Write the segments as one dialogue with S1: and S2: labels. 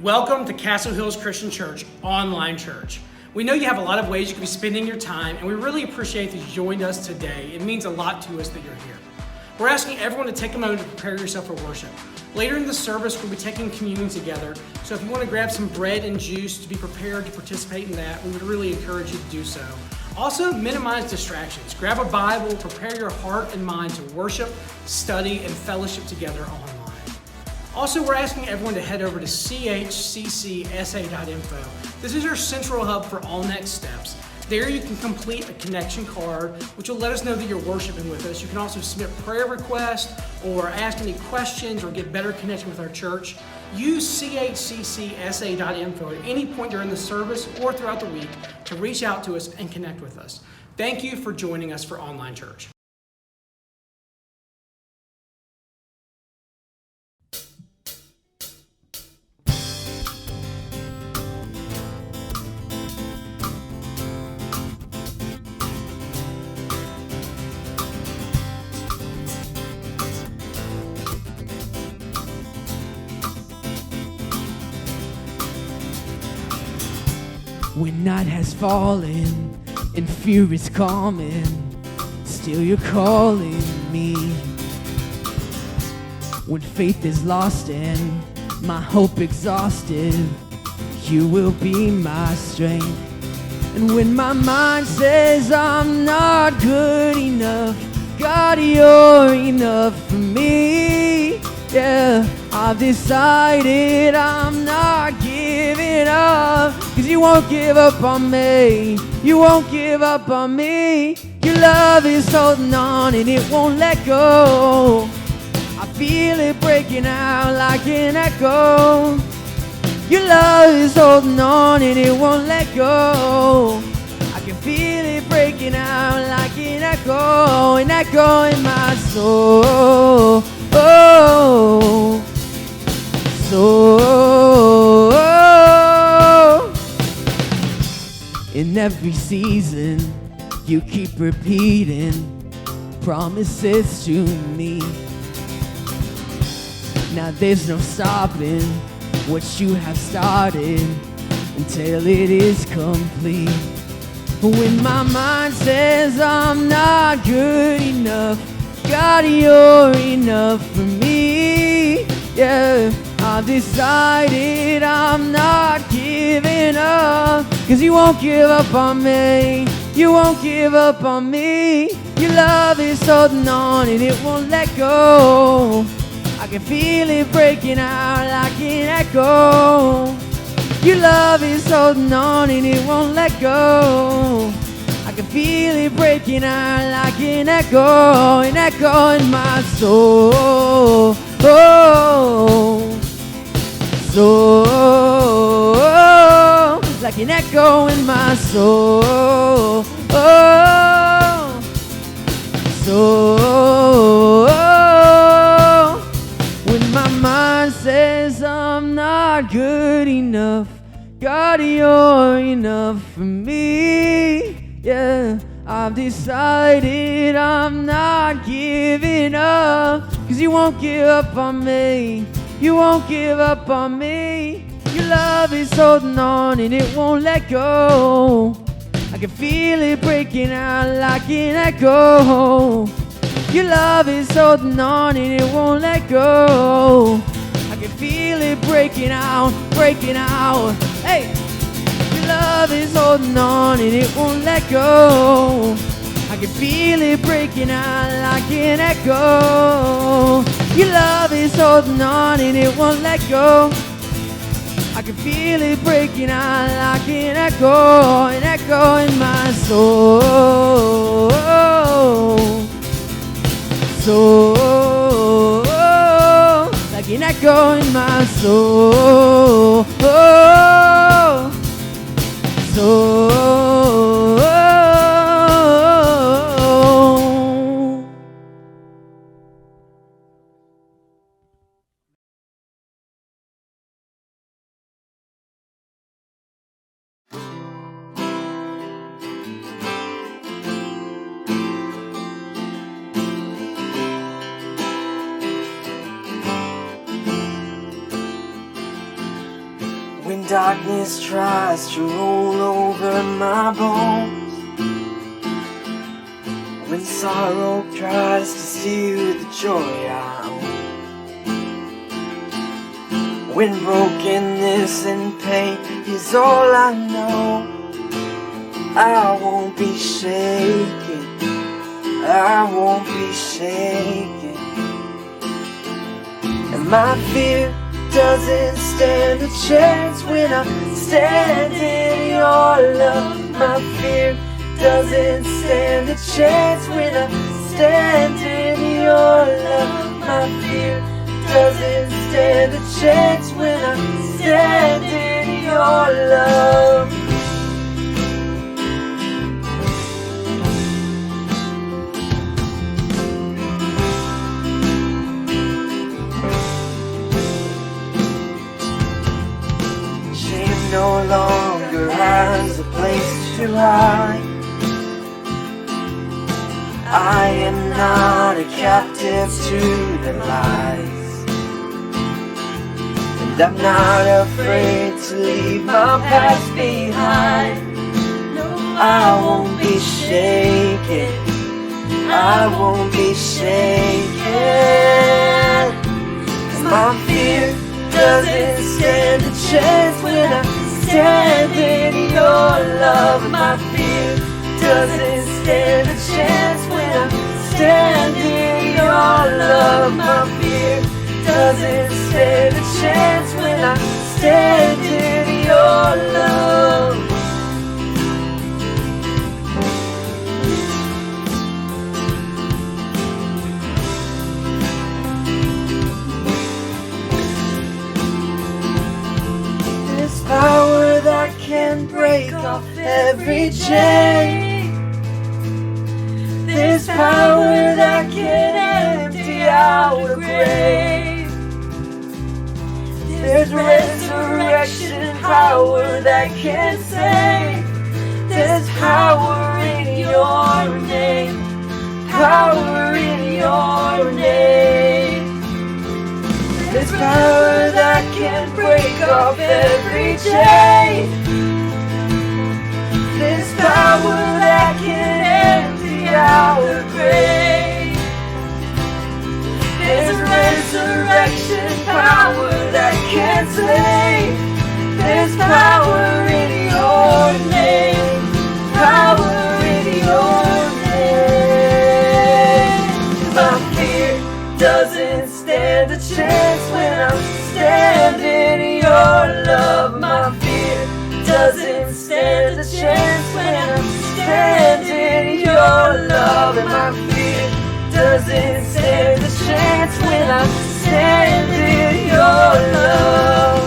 S1: Welcome to Castle Hills Christian Church Online Church. We know you have a lot of ways you could be spending your time, and we really appreciate that you joined us today. It means a lot to us that you're here. We're asking everyone to take a moment to prepare yourself for worship. Later in the service, we'll be taking communion together, so if you want to grab some bread and juice to be prepared to participate in that, we would really encourage you to do so. Also, minimize distractions. Grab a Bible, prepare your heart and mind to worship, study, and fellowship together online. Also, we're asking everyone to head over to chccsa.info. This is your central hub for all next steps. There you can complete a connection card, which will let us know that you're worshiping with us. You can also submit prayer requests or ask any questions or get better connected with our church. Use chccsa.info at any point during the service or throughout the week to reach out to us and connect with us. Thank you for joining us for Online Church.
S2: When night has fallen and fear is coming, still you're calling me. When faith is lost and my hope exhausted, you will be my strength. And when my mind says I'm not good enough, God, you're enough for me. Yeah, I've decided I'm not giving up, 'cause you won't give up on me. You won't give up on me. Your love is holding on and it won't let go. I feel it breaking out like an echo. Your love is holding on and it won't let go. I can feel it breaking out like an echo in my soul. Oh, so in every season you keep repeating promises to me. Now there's no stopping what you have started until it is complete. When my mind says I'm not good enough, God, you're enough for me. Yeah, I've decided I'm not giving up, 'cause you won't give up on me. You won't give up on me. Your love is holding on and it won't let go. I can feel it breaking out like an echo. Your love is holding on and it won't let go. I can feel it breaking out like an echo in my soul. Oh, so like an echo in my soul. Oh, so when my mind says I'm not good enough, God, you're enough for me. Yeah, I've decided I'm not giving up, 'cause you won't give up on me. You won't give up on me. Your love is holding on and it won't let go. I can feel it breaking out like an echo. Your love is holding on and it won't let go. I can feel it breaking out. Hey! Your love is holding on and it won't let go. I can feel it breaking out like an echo. Your love is holding on and it won't let go. I can feel it breaking out like an echo in my soul. So like an echo in my soul. So darkness tries to roll over my bones, when sorrow tries to steal the joy I own, when brokenness and pain is all I know, I won't be shaken, I won't be shaken. And my fear doesn't stand a chance when I'm standing in your love. My fear doesn't stand a chance when I'm standing in your love. My fear doesn't stand a chance when I'm standing in your love. No longer has a place to hide. I am not a captive to the lies, and I'm not afraid to leave my past behind. No, I won't be shaken, I won't be shaken. 'Cause my fear doesn't stand a chance when I'm standing in your love. My fear doesn't stand a chance when I'm standing in your love. My fear doesn't stand a chance when I'm standing in your love. Power that can break off every chain. There's power that can empty our grave. There's resurrection power that can save. There's power in your name, power in your name. There's power that can break off every chain. There's power that can empty our grave. There's resurrection power that can save. There's power in your name, power in your name. My fear doesn't stand a chance when I'm standing in your love. My fear doesn't stand a chance when I'm standing in your love. And my fear doesn't stand a chance when I'm standing in your love.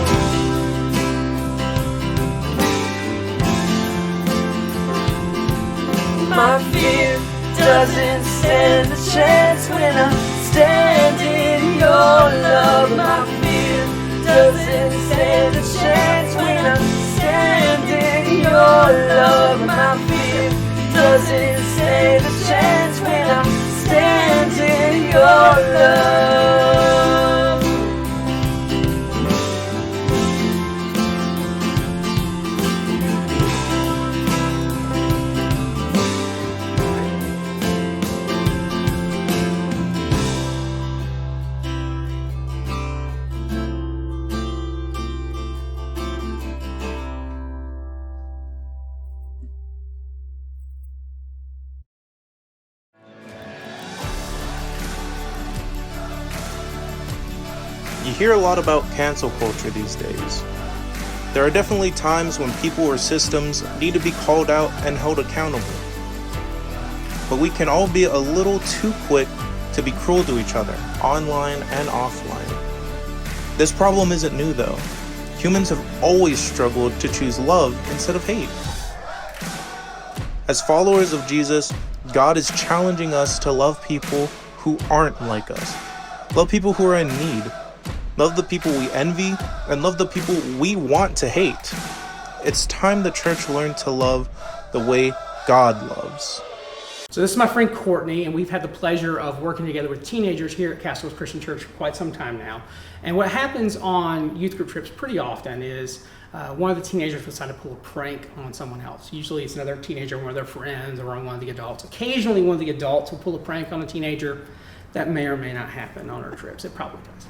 S2: My fear doesn't stand a chance when I'm standing in your love. My fear doesn't stand a chance when I'm standing in your love. My fear doesn't stand a chance when I'm standing in your love.
S3: You hear a lot about cancel culture these days. There are definitely times when people or systems need to be called out and held accountable. But we can all be a little too quick to be cruel to each other, online and offline. This problem isn't new though. Humans have always struggled to choose love instead of hate. As followers of Jesus, God is challenging us to love people who aren't like us. Love people who are in need. Love the people we envy, and love the people we want to hate. It's time the church learned to love the way God loves.
S1: So this is my friend Courtney, and we've had the pleasure of working together with teenagers here at Castle Hills Christian Church for quite some time now. And what happens on youth group trips pretty often is one of the teenagers will decide to pull a prank on someone else. Usually it's another teenager, one of their friends, or on one of the adults. Occasionally one of the adults will pull a prank on a teenager. That may or may not happen on our trips. It probably does.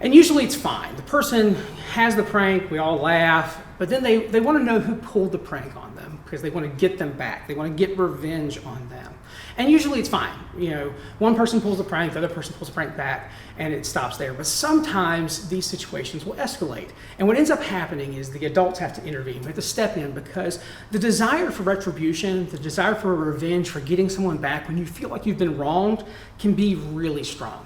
S1: And usually it's fine. The person has the prank, we all laugh, but then they want to know who pulled the prank on them because they want to get them back. They want to get revenge on them. And usually it's fine. You know, one person pulls the prank, the other person pulls the prank back, and it stops there. But sometimes these situations will escalate. And what ends up happening is the adults have to intervene. We have to step in because the desire for retribution, the desire for revenge, for getting someone back when you feel like you've been wronged can be really strong.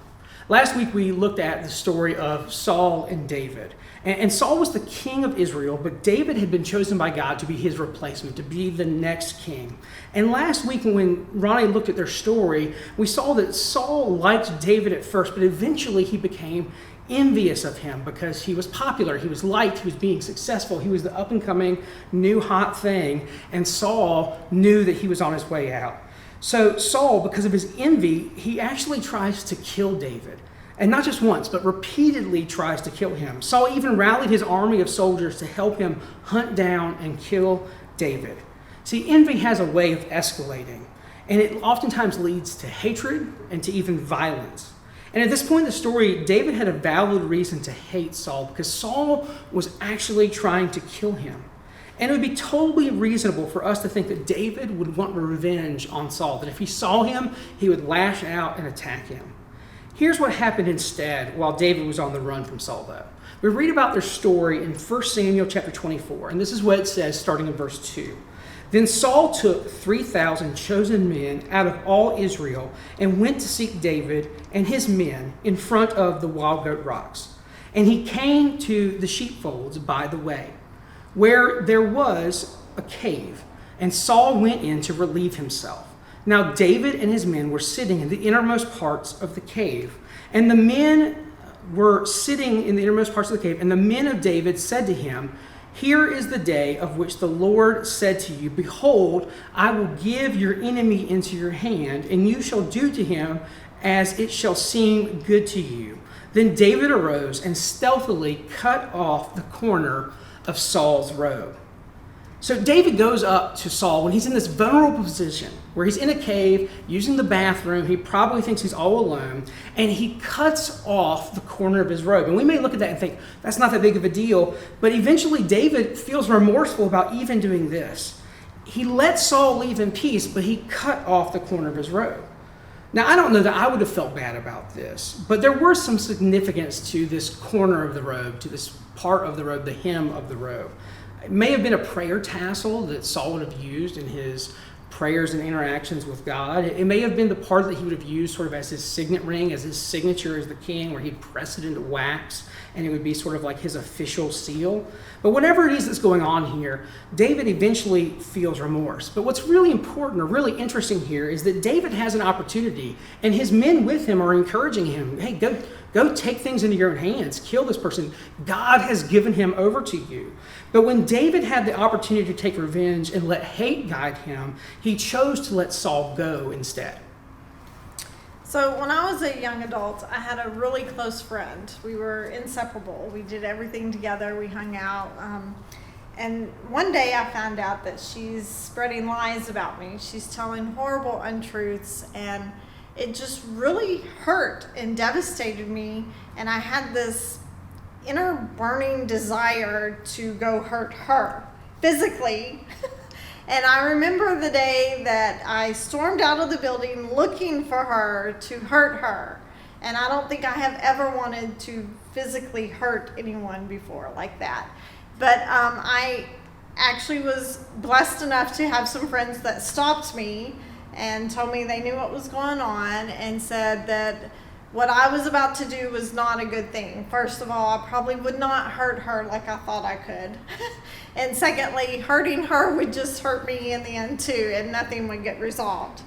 S1: Last week we looked at the story of Saul and David. And Saul was the king of Israel, but David had been chosen by God to be his replacement, to be the next king. And last week when Ronnie looked at their story, we saw that Saul liked David at first, but eventually he became envious of him because he was popular, he was liked, he was being successful, he was the up-and-coming new hot thing, and Saul knew that he was on his way out. So Saul, because of his envy, he actually tries to kill David. And not just once, but repeatedly tries to kill him. Saul even rallied his army of soldiers to help him hunt down and kill David. See, envy has a way of escalating, and it oftentimes leads to hatred and to even violence. And at this point in the story, David had a valid reason to hate Saul because Saul was actually trying to kill him. And it would be totally reasonable for us to think that David would want revenge on Saul, that if he saw him, he would lash out and attack him. Here's what happened instead while David was on the run from Saul, though. We read about their story in 1 Samuel chapter 24, and this is what it says starting in verse 2. Then Saul took 3,000 chosen men out of all Israel and went to seek David and his men in front of the wild goat rocks. And he came to the sheepfolds by the way, where there was a cave, and Saul went in to relieve himself. Now David and his men were sitting in the innermost parts of the cave, and the men were sitting in the innermost parts of the cave, and the men of David said to him, "Here is the day of which the Lord said to you, Behold, I will give your enemy into your hand, and you shall do to him as it shall seem good to you." Then David arose and stealthily cut off the corner of Saul's robe. So David goes up to Saul when he's in this vulnerable position where he's in a cave using the bathroom. He probably thinks he's all alone, and he cuts off the corner of his robe. And we may look at that and think that's not that big of a deal, but eventually David feels remorseful about even doing this. He let Saul leave in peace, but he cut off the corner of his robe. Now, I don't know that I would have felt bad about this, but there was some significance to this corner of the robe, to this part of the robe, the hem of the robe. It may have been a prayer tassel that Saul would have used in his prayers and interactions with God. It may have been the part that he would have used sort of as his signet ring, as his signature as the king, where he'd press it into wax, and it would be sort of like his official seal. But whatever it is that's going on here, David eventually feels remorse. But what's really important or really interesting here is that David has an opportunity, and his men with him are encouraging him, hey, go take things into your own hands, kill this person. God has given him over to you. But when David had the opportunity to take revenge and let hate guide him, he chose to let Saul go instead.
S4: So when I was a young adult, I had a really close friend. We were inseparable. We did everything together. We hung out. And one day I found out that she's spreading lies about me. She's telling horrible untruths, and it just really hurt and devastated me. And I had this inner burning desire to go hurt her physically. And I remember the day that I stormed out of the building looking for her to hurt her. And I don't think I have ever wanted to physically hurt anyone before like that. But I actually was blessed enough to have some friends that stopped me and told me they knew what was going on and said that what I was about to do was not a good thing. First of all, I probably would not hurt her like I thought I could. And secondly, hurting her would just hurt me in the end too, and nothing would get resolved.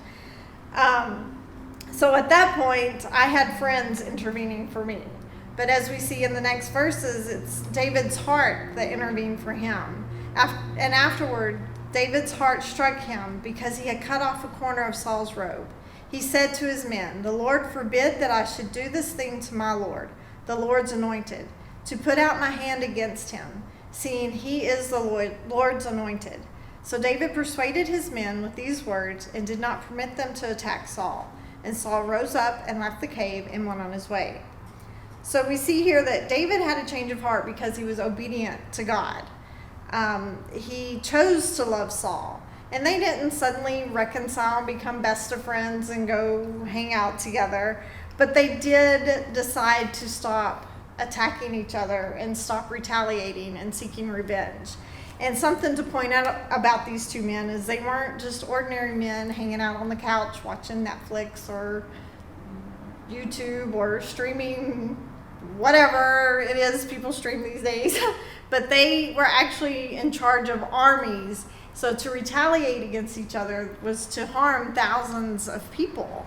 S4: So at that point, I had friends intervening for me. But as we see in the next verses, it's David's heart that intervened for him. And afterward, David's heart struck him because he had cut off a corner of Saul's robe. He said to his men, "The Lord forbid that I should do this thing to my Lord, the Lord's anointed, to put out my hand against him, seeing he is the Lord's anointed." So David persuaded his men with these words and did not permit them to attack Saul. And Saul rose up and left the cave and went on his way. So we see here that David had a change of heart because he was obedient to God. He chose to love Saul. And they didn't suddenly reconcile and become best of friends and go hang out together. But they did decide to stop attacking each other and stop retaliating and seeking revenge. And something to point out about these two men is they weren't just ordinary men hanging out on the couch watching Netflix or YouTube or streaming whatever it is people stream these days. But they were actually in charge of armies. So to retaliate against each other was to harm thousands of people.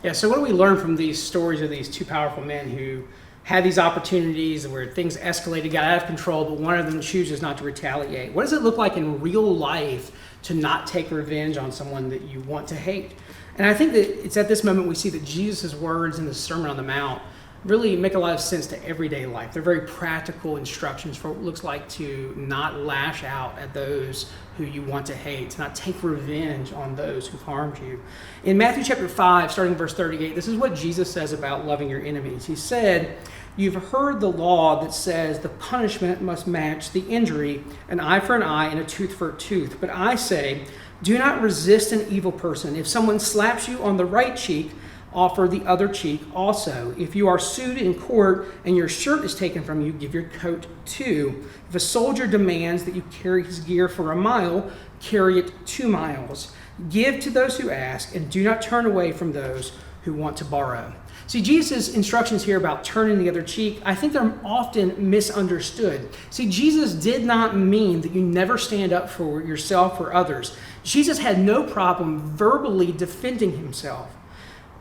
S1: Yeah, so what do we learn from these stories of these two powerful men who had these opportunities where things escalated, got out of control, but one of them chooses not to retaliate? What does it look like in real life to not take revenge on someone that you want to hate? And I think that it's at this moment we see that Jesus' words in the Sermon on the Mount really make a lot of sense to everyday life. They're very practical instructions for what it looks like to not lash out at those who you want to hate, to not take revenge on those who've harmed you. In Matthew chapter 5, starting in verse 38, this is what Jesus says about loving your enemies. He said, "You've heard the law that says the punishment must match the injury, an eye for an eye and a tooth for a tooth. But I say, do not resist an evil person. If someone slaps you on the right cheek, offer the other cheek also. If you are sued in court and your shirt is taken from you, give your coat too. If a soldier demands that you carry his gear for a mile, carry it 2 miles. Give to those who ask, and do not turn away from those who want to borrow." See, Jesus' instructions here about turning the other cheek, I think they're often misunderstood. See, Jesus did not mean that you never stand up for yourself or others. Jesus had no problem verbally defending himself.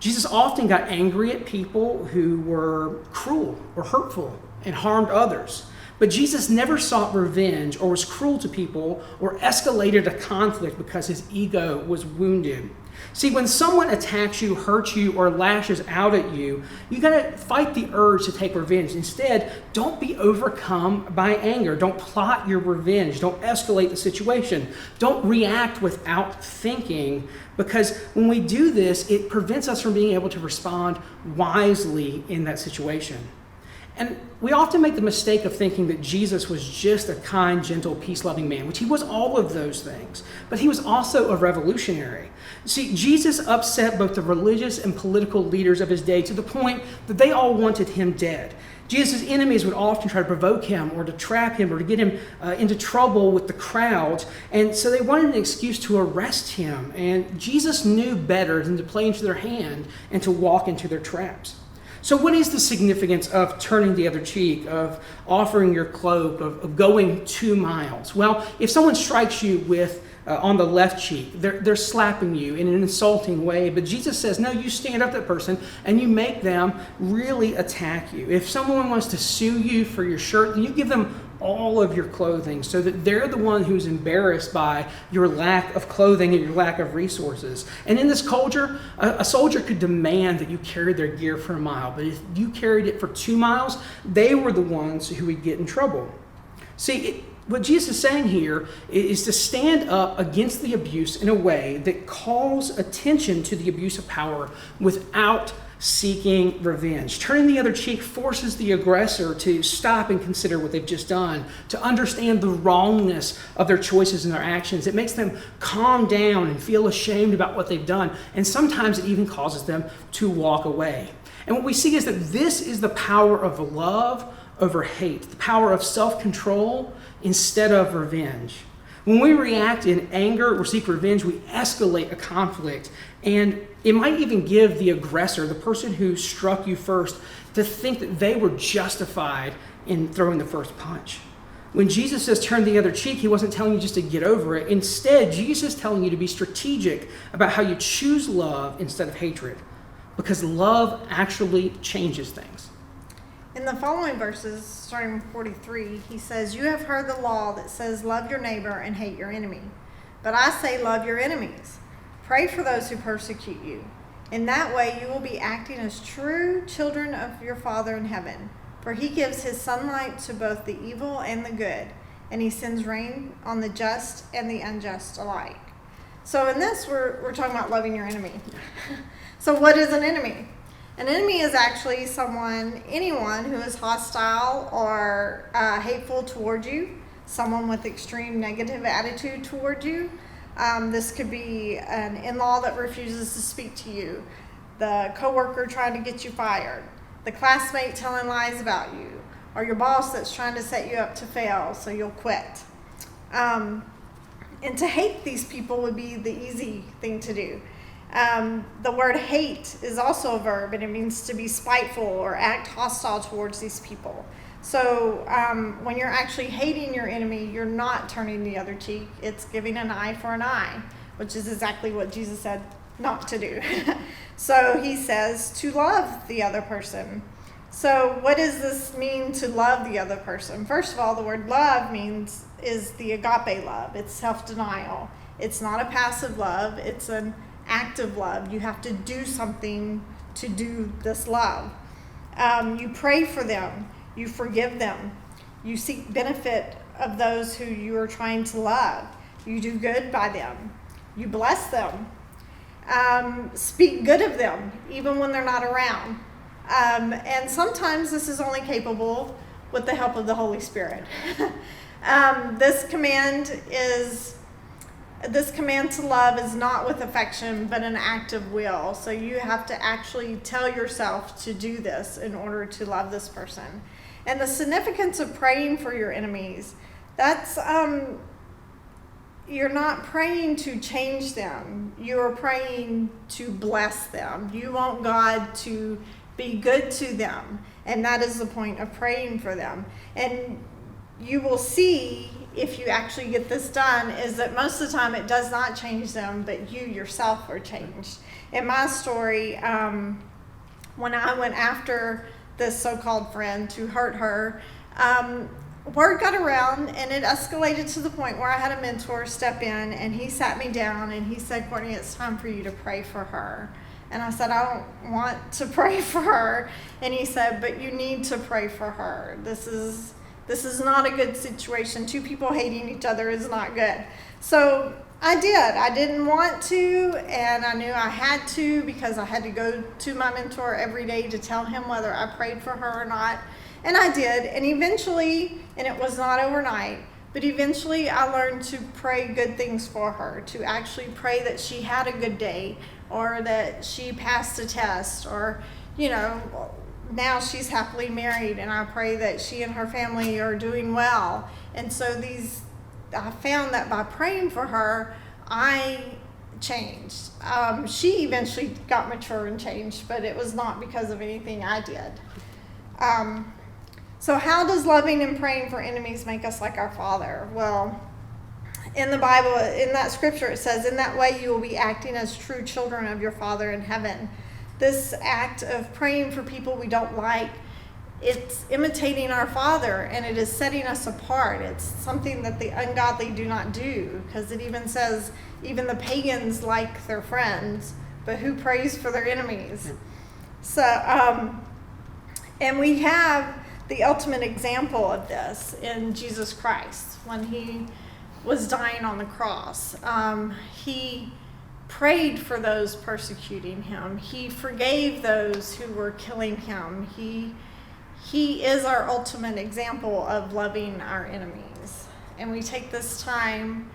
S1: Jesus often got angry at people who were cruel or hurtful and harmed others. But Jesus never sought revenge or was cruel to people or escalated a conflict because his ego was wounded. See, when someone attacks you, hurts you, or lashes out at you, you gotta fight the urge to take revenge. Instead, don't be overcome by anger. Don't plot your revenge. Don't escalate the situation. Don't react without thinking, because when we do this, it prevents us from being able to respond wisely in that situation. And we often make the mistake of thinking that Jesus was just a kind, gentle, peace-loving man, which he was all of those things. But he was also a revolutionary. See, Jesus upset both the religious and political leaders of his day to the point that they all wanted him dead. Jesus' enemies would often try to provoke him or to trap him or to get him into trouble with the crowd. And so they wanted an excuse to arrest him. And Jesus knew better than to play into their hand and to walk into their traps. So what is the significance of turning the other cheek, of offering your cloak, of going 2 miles? Well, if someone strikes you with on the left cheek, they're slapping you in an insulting way. But Jesus says, no, you stand up to that person and you make them really attack you. If someone wants to sue you for your shirt, then you give them all of your clothing so that they're the one who's embarrassed by your lack of clothing and your lack of resources. And in this culture, a soldier could demand that you carry their gear for a mile, but if you carried it for 2 miles, they were the ones who would get in trouble. See, what Jesus is saying here is to stand up against the abuse in a way that calls attention to the abuse of power without seeking revenge. Turning the other cheek forces the aggressor to stop and consider what they've just done, to understand the wrongness of their choices and their actions. It makes them calm down and feel ashamed about what they've done, and sometimes it even causes them to walk away. And what we see is that this is the power of love over hate, the power of self-control instead of revenge. When we react in anger or seek revenge, we escalate a conflict, and it might even give the aggressor, the person who struck you first, to think that they were justified in throwing the first punch. When Jesus says turn the other cheek, he wasn't telling you just to get over it. Instead, Jesus is telling you to be strategic about how you choose love instead of hatred, because love actually changes things.
S4: In the following verses, starting with 43, he says, "You have heard the law that says love your neighbor and hate your enemy. But I say love your enemies. Pray for those who persecute you. In that way you will be acting as true children of your Father in heaven. For he gives his sunlight to both the evil and the good, and he sends rain on the just and the unjust alike. So in this, we're talking about loving your enemy. So what is an enemy? An enemy is actually anyone who is hostile or hateful toward you, someone with extreme negative attitude toward you. This could be an in-law that refuses to speak to you, the coworker trying to get you fired, the classmate telling lies about you, or your boss that's trying to set you up to fail so you'll quit. And to hate these people would be the easy thing to do. The word hate is also a verb, and it means to be spiteful or act hostile towards these people. So when you're actually hating your enemy, you're not turning the other cheek. It's giving an eye for an eye, which is exactly what Jesus said not to do. So he says to love the other person. So what does this mean to love the other person? First of all, the word love is the agape love. It's self-denial. It's not a passive love. It's an active love. You have to do something to do this love. You pray for them. You forgive them. You seek benefit of those who you are trying to love. You do good by them. You bless them. Speak good of them, even when they're not around. And sometimes this is only capable with the help of the Holy Spirit. This command to love is not with affection, but an act of will. So you have to actually tell yourself to do this in order to love this person. And the significance of praying for your enemies, that's, you're not praying to change them. You're praying to bless them. You want God to be good to them. And that is the point of praying for them. And you will see, if you actually get this done, is that most of the time it does not change them, but you yourself are changed. In my story, when I went after this so-called friend to hurt her, word got around, and it escalated to the point where I had a mentor step in, and he sat me down and he said, "Courtney, it's time for you to pray for her." And I said, "I don't want to pray for her." And he said, "But you need to pray for her. This is not a good situation. Two people hating each other is not good." So I did. I didn't want to, and I knew I had to, because I had to go to my mentor every day to tell him whether I prayed for her or not. And I did. And eventually, and it was not overnight, but eventually I learned to pray good things for her, to actually pray that she had a good day, or that she passed a test, or, now she's happily married, and I pray that she and her family are doing well. And so I found that by praying for her, I changed. She eventually got mature and changed, but it was not because of anything I did. So how does loving and praying for enemies make us like our Father? Well, in the Bible, in that scripture, it says, "In that way you will be acting as true children of your Father in heaven." This act of praying for people we don't like, it's imitating our Father, and it is setting us apart. It's something that the ungodly do not do, because it even says, even the pagans like their friends, but who prays for their enemies? So, and we have the ultimate example of this in Jesus Christ. When he was dying on the cross, he prayed for those persecuting him. He forgave those who were killing him. He is our ultimate example of loving our enemies. And we take this time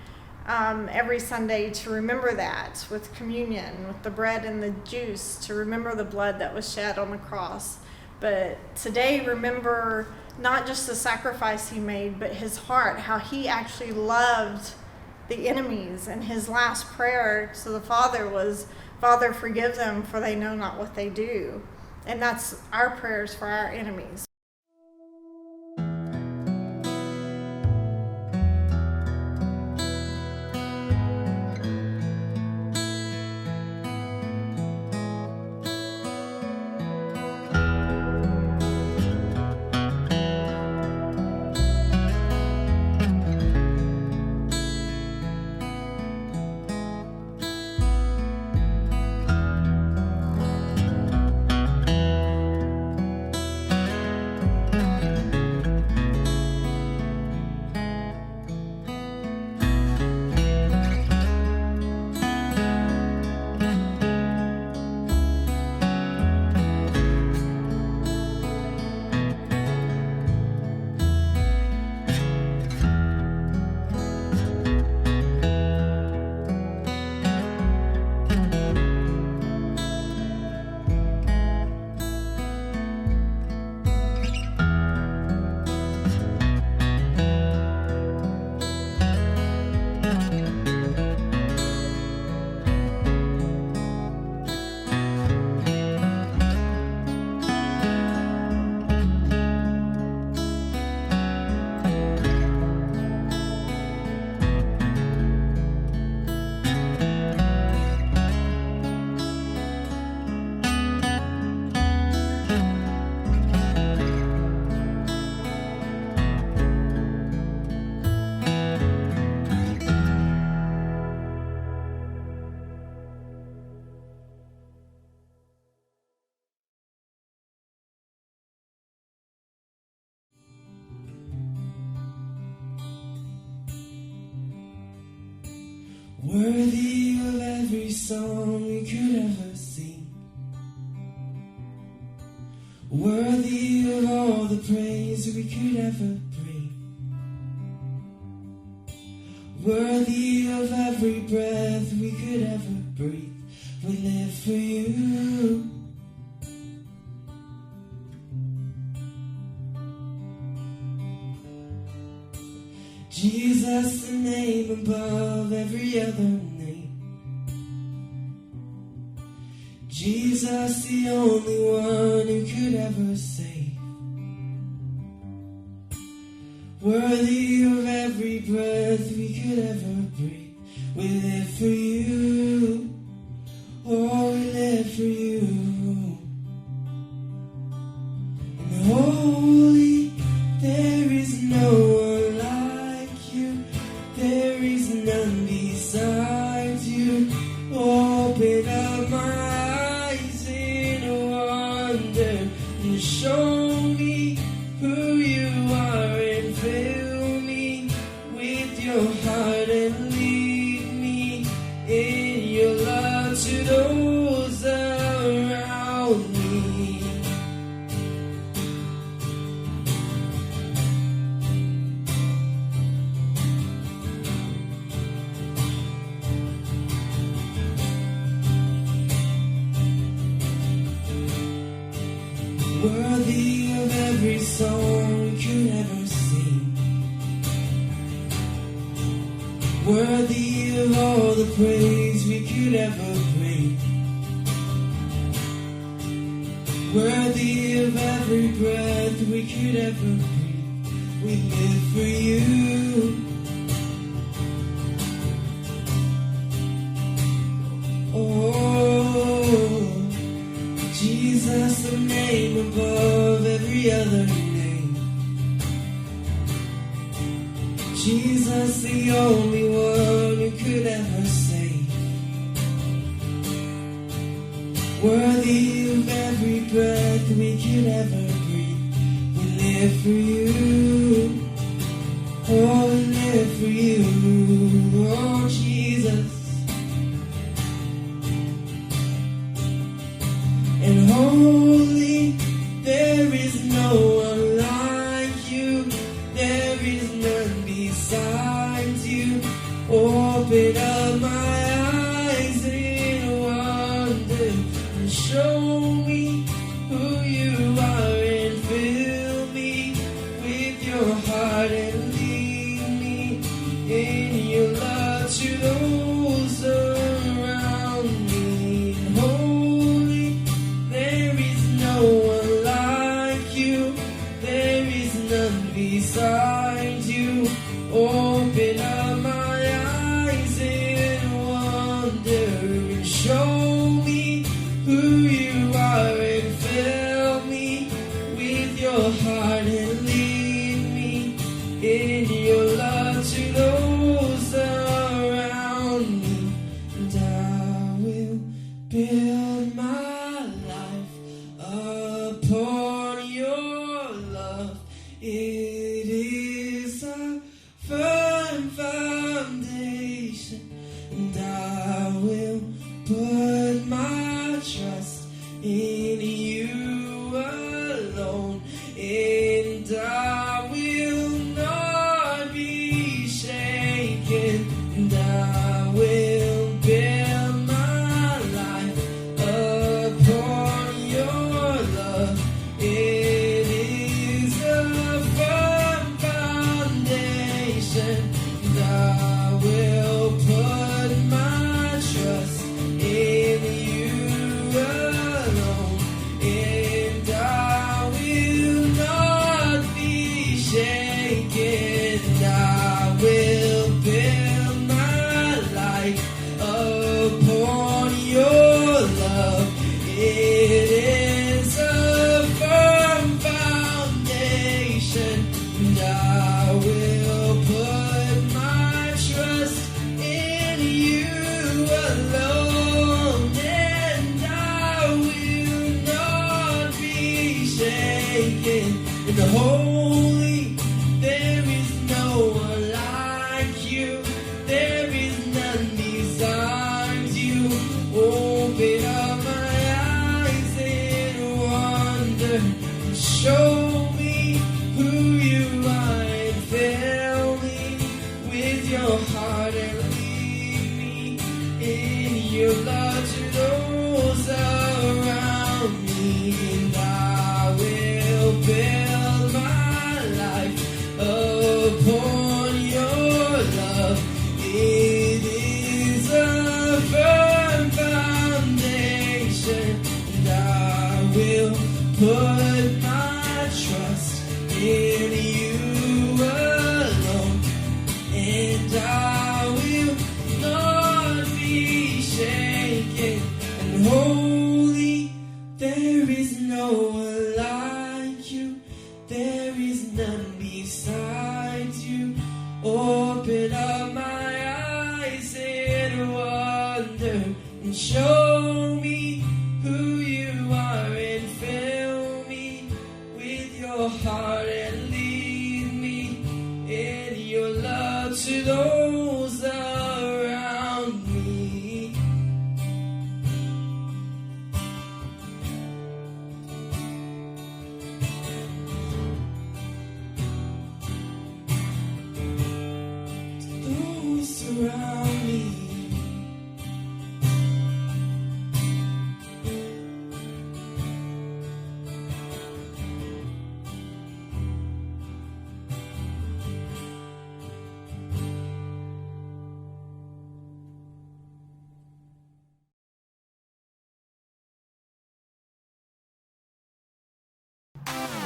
S4: every Sunday to remember that with communion, with the bread and the juice, to remember the blood that was shed on the cross. But today, remember not just the sacrifice he made, but his heart, how he actually loved the enemies. And his last prayer to the Father was, "Father, forgive them, for they know not what they do." And that's our prayers for our enemies.
S2: Worthy of every song we could ever sing. Worthy of all the praise we could ever bring. Worthy of every breath we could ever breathe. We live for you. Jesus, the name above every other name. Jesus, the only one who could ever save. Worthy of every breath we could ever breathe. We live for you. Oh, we live for you. And holy, there is no one like you. There is none besides you. Open up my eyes in wonder and show me who you are and fill me with your heart and lead me in your love to those around me. Worthy of every song we could ever sing. Worthy of all the praise we could ever bring. Worthy of every breath we could ever breathe. We live for you. Oh, Jesus, the name above every other name. Jesus, the only one who could ever save. Worthy of every breath we could ever breathe. We live for you. Oh, we live for you. Oh, Jesus. And holy, there is no one like you. There is none besides you. Open up my eyes in wonder and show me who you are and fill me with your heart and lead me in your love to those around me. And holy, there is no one like you. There is none besides you. Open up my eyes in wonder and show me who you are and fill me with your heart and lead me in your love to those around me. And I will build my life upon your love. It is a firm foundation, and I will put my trust in you alone, and I will not be shaken, and I will build my life upon your love. It is a firm foundation, and I will put my trust in you alone, and I will not be shaken. I will build my life upon your love. It is a firm foundation, and I will put my trust in you alone, and I will not be shaken. In the holy, there is find you. Open up my eyes in wonder and show me who you are and fill me with your heart and lead me in your love to those around me. Those around me.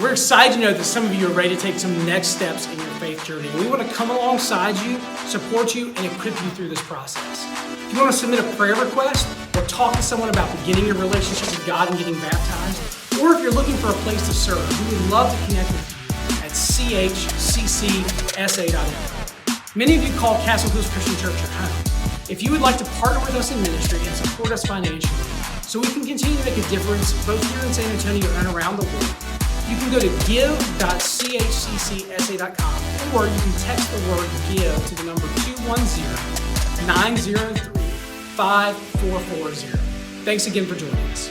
S1: We're excited to know that some of you are ready to take some next steps in your faith journey. We want to come alongside you, support you, and equip you through this process. If you want to submit a prayer request or talk to someone about beginning your relationship with God and getting baptized, or if you're looking for a place to serve, we would love to connect with you at chccsa.org. Many of you call Castle Hills Christian Church your home. If you would like to partner with us in ministry and support us financially so we can continue to make a difference both here in San Antonio and around the world, you can go to give.chccsa.com, or you can text the word GIVE to the number 210-903-5440. Thanks again for joining us.